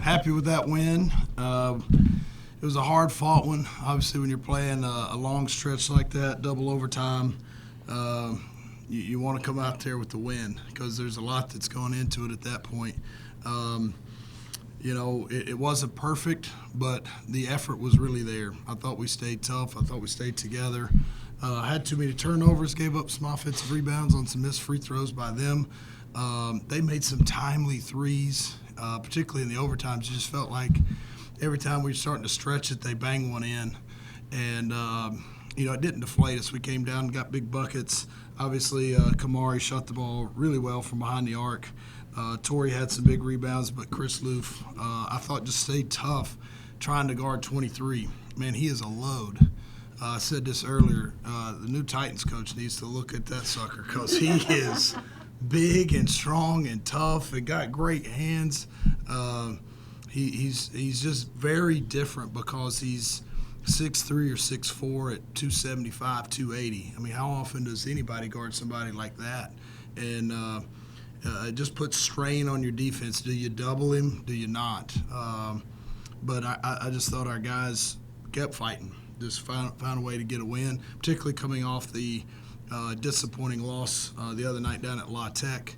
happy with that win. It was a hard-fought one. Obviously, when you're playing a long stretch like that, double overtime, you want to come out there with the win because there's a lot that's going into it at that point. It wasn't perfect, but the effort was really there. I thought we stayed tough. I thought we stayed together. Had too many turnovers, gave up some offensive rebounds on some missed free throws by them. They made some timely threes, particularly in the overtimes. You just felt like every time we were starting to stretch it, they banged one in. And, it didn't deflate us. We came down and got big buckets. Obviously, Kamari shot the ball really well from behind the arc. Torrey had some big rebounds, but Chris Loof, I thought, just stayed tough trying to guard 23. Man, he is a load. I said this earlier. The new Titans coach needs to look at that sucker because he is big and strong and tough and got great hands. He's just very different because he's 6'3" or 6'4" at 275, 280. I mean, how often does anybody guard somebody like that? And it just puts strain on your defense. Do you double him? Do you not? But I just thought our guys kept fighting, just found a way to get a win, particularly coming off the disappointing loss the other night down at La Tech.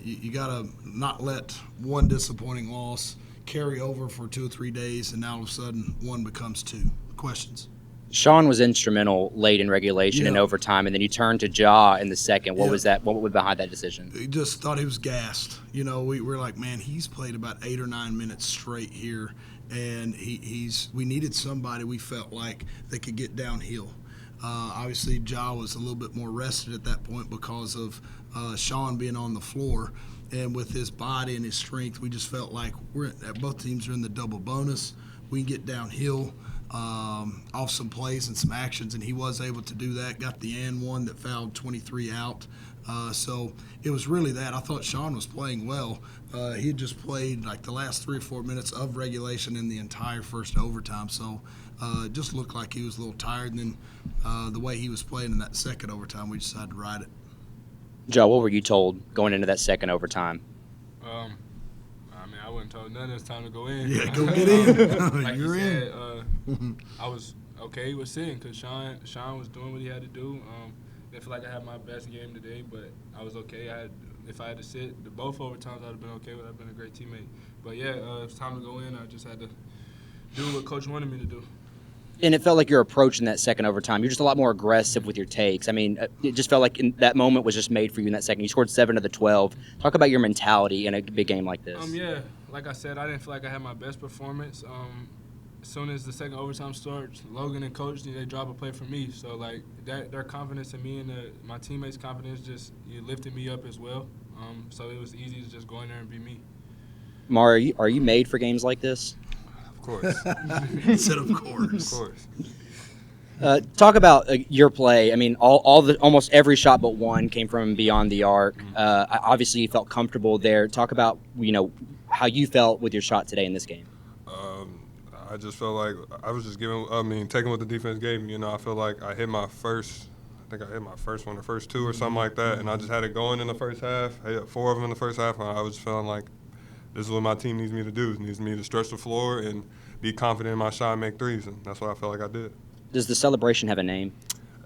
You got to not let one disappointing loss carry over for 2 or 3 days, and now all of a sudden one becomes two. Questions? Sean was instrumental late in regulation and overtime, and then you turned to Ja in the second. What was that? What was behind that decision? He just thought he was gassed. We were like, man, he's played about 8 or 9 minutes straight here, and we needed somebody we felt like that could get downhill. Obviously, Ja was a little bit more rested at that point because of Sean being on the floor. And with his body and his strength, we just felt like both teams are in the double bonus. We can get downhill off some plays and some actions, and he was able to do that. Got the and one that fouled 23 out. So it was really that. I thought Sean was playing well. He had just played like the last 3 or 4 minutes of regulation in the entire first overtime. So it just looked like he was a little tired. And then the way he was playing in that second overtime, we decided to ride it. Joe, what were you told going into that second overtime? I wasn't told nothing. It's time to go in. Yeah, go get in. Like You're you said, in. I was okay with sitting because Sean was doing what he had to do. Didn't feel like I had my best game today, but I was okay. If I had to sit, both overtimes I'd have been okay with. I've been a great teammate. But yeah, it's time to go in. I just had to do what Coach wanted me to do. And it felt like your approach in that second overtime, you're just a lot more aggressive with your takes. I mean, it just felt like that moment was just made for you in that second. You scored 7 of the 12. Talk about your mentality in a big game like this. Yeah, like I said, I didn't feel like I had my best performance. As soon as the second overtime starts, Logan and Coach, they drop a play for me. So, like, their confidence in me and my teammates' confidence just lifted me up as well. So it was easy to just go in there and be me. Mar, are you made for games like this? Of course. He said, of course. Of course. Talk about your play. I mean, almost every shot but one came from beyond the arc. Obviously, you felt comfortable there. Talk about how you felt with your shot today in this game. I just felt like I was just taking what the defense gave me. I feel like I hit my first. I think I hit my first one, or first two, or something like that, and I just had it going in the first half. I hit 4 of them in the first half, and I was feeling like this is what my team needs me to do. It needs me to stretch the floor and be confident in my shot and make threes, and that's what I felt like I did. Does the celebration have a name?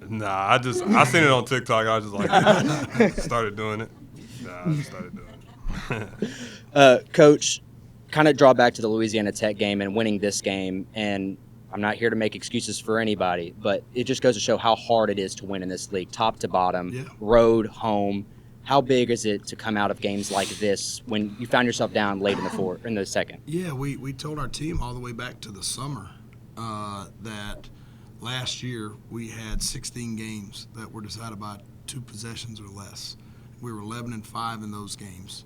Nah, I seen it on TikTok. I just like started doing it. I just started doing it. Coach, kind of draw back to the Louisiana Tech game and winning this game, and I'm not here to make excuses for anybody, but it just goes to show how hard it is to win in this league, top to bottom, road, home. How big is it to come out of games like this when you found yourself down late in the second? Yeah, we told our team all the way back to the summer that last year we had 16 games that were decided by 2 possessions or less. We were 11-5 in those games.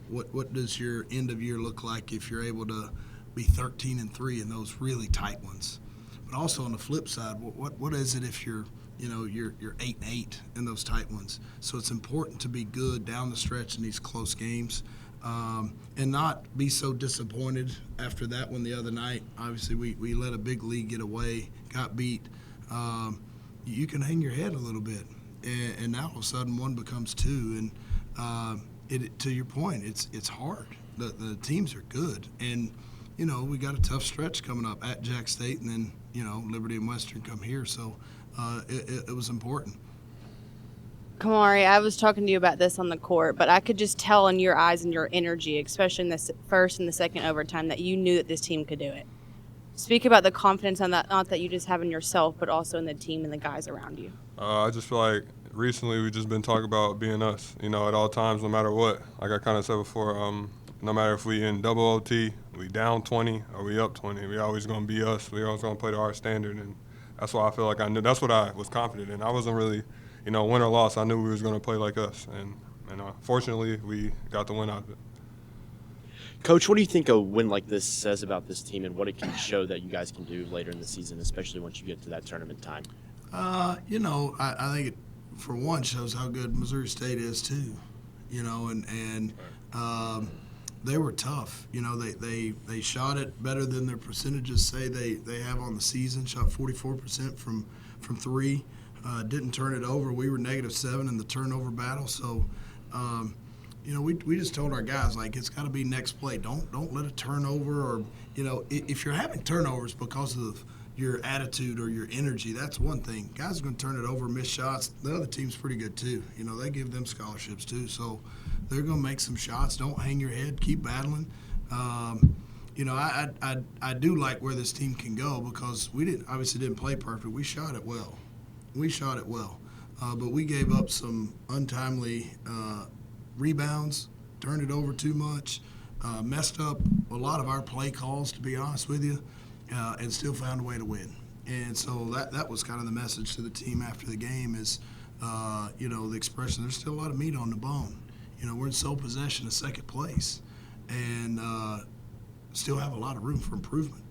What does your end of year look like if you're able to be 13-3 in those really tight ones? But also on the flip side, what is it if you're 8-8 in those tight ones? So it's important to be good down the stretch in these close games, and not be so disappointed after that one the other night. Obviously, we let a big lead get away, got beat. You can hang your head a little bit, and now all of a sudden one becomes 2. And to your point, it's hard. the teams are good. And, you know, we got a tough stretch coming up at Jack State, and then, you know, Liberty and Western come here. So it was important. Kamari, I was talking to you about this on the court, but I could just tell in your eyes and your energy, especially in the first and the second overtime, that you knew that this team could do it. Speak about the confidence on that, not that you just have in yourself, but also in the team and the guys around you. I just feel like recently we've just been talking about being us, you know, at all times, no matter what. Like I kind of said before, no matter if we in double OT, we down 20 or we up 20, we always going to be us. We always going to play to our standard, and that's why I feel like I knew. That's what I was confident in. I wasn't really, you know, win or loss. I knew we was going to play like us, and fortunately we got the win out of it. Coach, what do you think a win like this says about this team and what it can show that you guys can do later in the season, especially once you get to that tournament time? You know, I think it, for one, shows how good Missouri State is too. You know, and they were tough. You know, they shot it better than their percentages say they have on the season. Shot 44% from three. Didn't turn it over. We were -7 in the turnover battle. So, you know, we just told our guys, like, it's got to be next play. Don't let a turnover, or, you know, if you're having turnovers because of your attitude or your energy, that's one thing. Guys are going to turn it over, miss shots. The other team's pretty good too. You know, they give them scholarships too. So they're going to make some shots. Don't hang your head. Keep battling. You know, I do like where this team can go, because we obviously didn't play perfect. We shot it well. But we gave up some untimely rebounds, turned it over too much, messed up a lot of our play calls, to be honest with you, and still found a way to win. And so that was kind of the message to the team after the game is, you know, the expression, there's still a lot of meat on the bone. You know, we're in sole possession of second place, and still have a lot of room for improvement.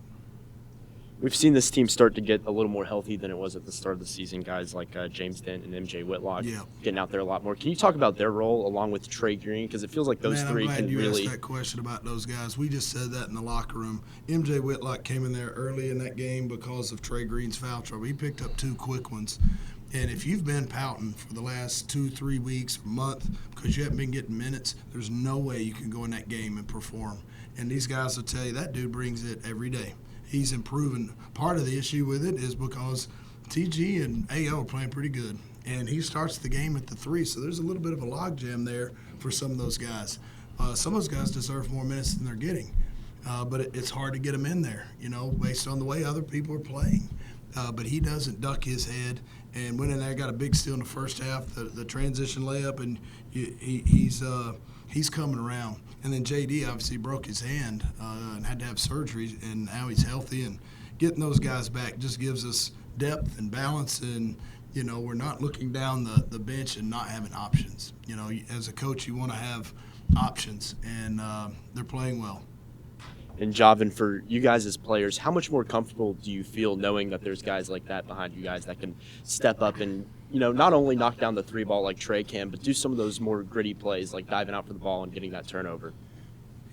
We've seen this team start to get a little more healthy than it was at the start of the season. Guys like James Dent and MJ Whitlock getting out there a lot more. Can you talk about their role along with Trey Green? Because it feels like those three can really. I'm glad you asked that question about those guys. We just said that in the locker room. MJ Whitlock came in there early in that game because of Trey Green's foul trouble. He picked up 2 quick ones. And if you've been pouting for the last 2-3 weeks, month, because you haven't been getting minutes, there's no way you can go in that game and perform. And these guys will tell you that dude brings it every day. He's improving. Part of the issue with it is because TG and AO are playing pretty good, and he starts the game at the 3, so there's a little bit of a logjam there for some of those guys. Some of those guys deserve more minutes than they're getting, but it's hard to get them in there, you know, based on the way other people are playing. But he doesn't duck his head, and went in there, got a big steal in the first half, the transition layup, and he's coming around. And then JD obviously broke his hand and had to have surgery, and now he's healthy. And getting those guys back just gives us depth and balance, and, you know, we're not looking down the bench and not having options. You know, as a coach, you want to have options, and they're playing well. And Javin, for you guys as players, how much more comfortable do you feel knowing that there's guys like that behind you guys that can step up and, you know, not only knock down the 3 ball like Trey can, but do some of those more gritty plays like diving out for the ball and getting that turnover?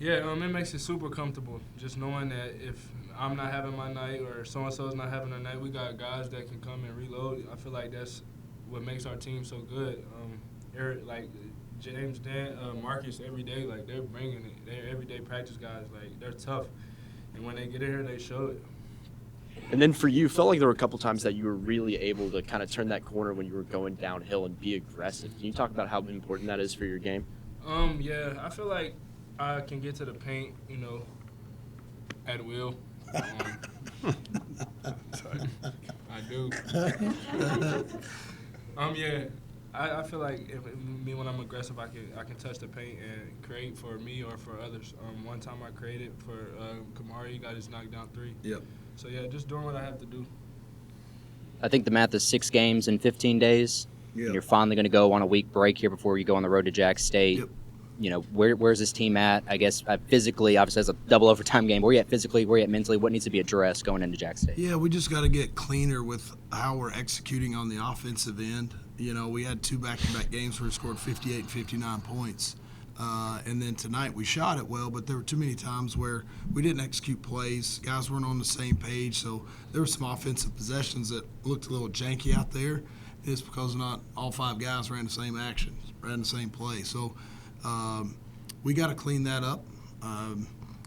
Yeah, it makes it super comfortable just knowing that if I'm not having my night or so-and-so's not having a night, we got guys that can come and reload. I feel like that's what makes our team so good. Like James, Dan, Marcus, every day, like, they're bringing it. They're everyday practice guys. Like, they're tough. And when they get in here, they show it. And then for you, felt like there were a couple times that you were really able to kind of turn that corner when you were going downhill and be aggressive. Can you talk about how important that is for your game? Yeah, I feel like I can get to the paint, you know, at will. I do. Yeah. I feel like when I'm aggressive, I can touch the paint and create for me or for others. One time I created for Kamari, he got his knockdown 3. Yep. So, yeah, just doing what I have to do. I think the math is 6 games in 15 days. Yep. And you're finally going to go on a week break here before you go on the road to Jack State. Yep. You know, where's this team at? I guess physically, obviously, as a double overtime game. Where are you at physically? Where are you at mentally? What needs to be addressed going into Jack State? Yeah, we just got to get cleaner with how we're executing on the offensive end. You know, we had 2 back-to-back games where we scored 58 and 59 points. And then tonight we shot it well, but there were too many times where we didn't execute plays. Guys weren't on the same page, so there were some offensive possessions that looked a little janky out there. It's because not all 5 guys ran the same action, ran the same play. So we got to clean that up.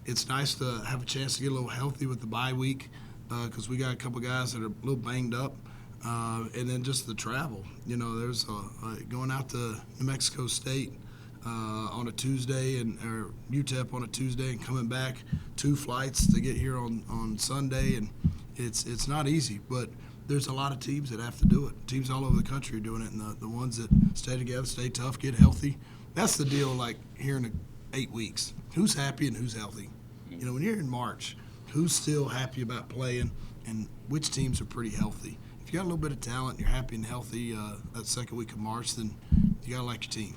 It's nice to have a chance to get a little healthy with the bye week because we got a couple guys that are a little banged up. And then just the travel. There's going out to New Mexico State on a Tuesday or UTEP on a Tuesday and coming back 2 flights to get here on Sunday, and it's not easy, but there's a lot of teams that have to do it. Teams all over the country are doing it, and the ones that stay together, stay tough, get healthy. That's the deal. Like here in 8 weeks, who's happy and who's healthy? When you're in March, who's still happy about playing, and which teams are pretty healthy? If you got a little bit of talent, you're happy and healthy that second week of March, then you got to like your team.